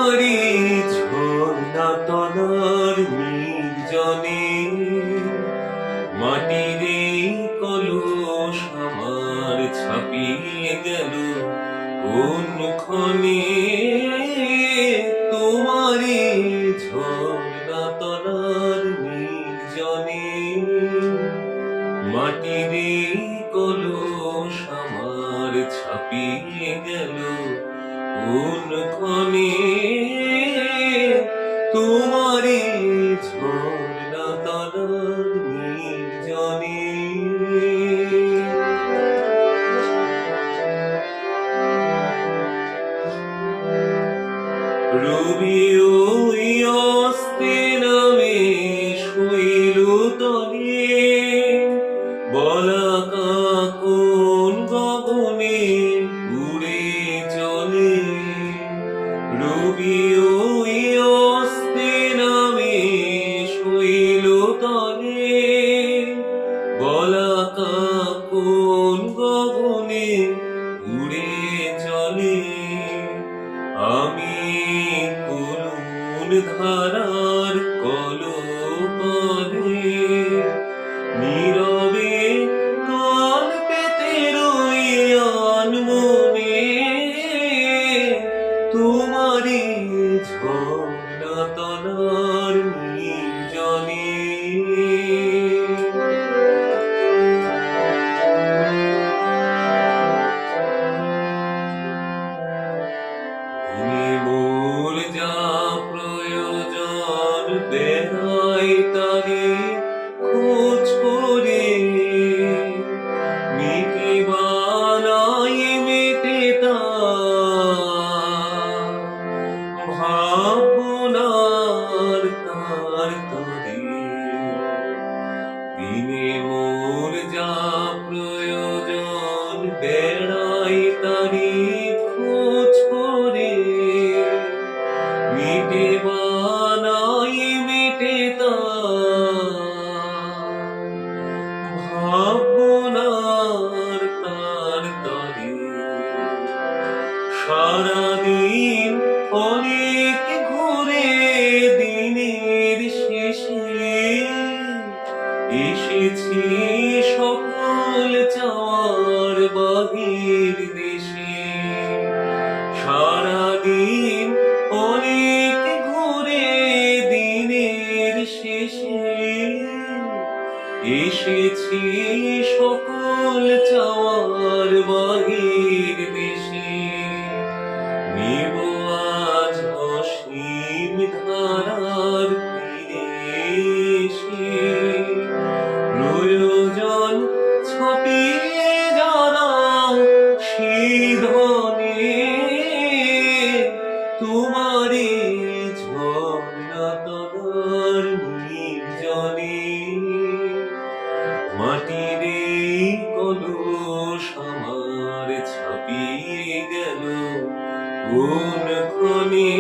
তোমারি ঝর্ণা তলার নির্জনে মাটির এই কলস আমার ছাপিয়ে গেল কোন ক্ষণে। তোমারি ঝর্ণা তলার নির্জনে মাটির এই কলস আমার ছাপিয়ে গেল কোন ক্ষণে। তোমারি ঝর্ণা তলার নির্জনে। রবি ওই অস্তে নামে শৈল তলে বলাকা কোন গগনে উড়ে চলে। রবি ওই অস্তে নামে শৈল তলে বলাকা কোন গগনে উড়ে চলে। আমি করুণ ধারার কলপারে নীরবে কান পেতে রই আনমনে। তোমারি ঝর্ণা তলার নির্জনে। মোর যা প্রয়োজন বেড়াই তারে খোঁজ করে মিটে বানাই মেটে তার ভাবনার তার তরে। দিনে মোর যা প্রয়োজন বেড়াই তারি খোঁজ করে মিটে বানাই মেটে তার ভাবনার তার তরে। সারাদিন অনেক ঘুরে দিনের শেষে এসেছি সকল চাওয়ার বাহির দেশে। সারাদিন অনেক ঘুরে দিনের শেষে এসেছি সকল চাওয়ার বাহির দেশে। নিব আজ অসীম ধারার তীরে এসে প্রয়োজন ছাপিয়ে জানাও সিধনে। তোমারি ঝর্ণা তলার নির্জনে মাটির এই কলস আমার ছাপিয়ে গেল কোন ক্ষণে।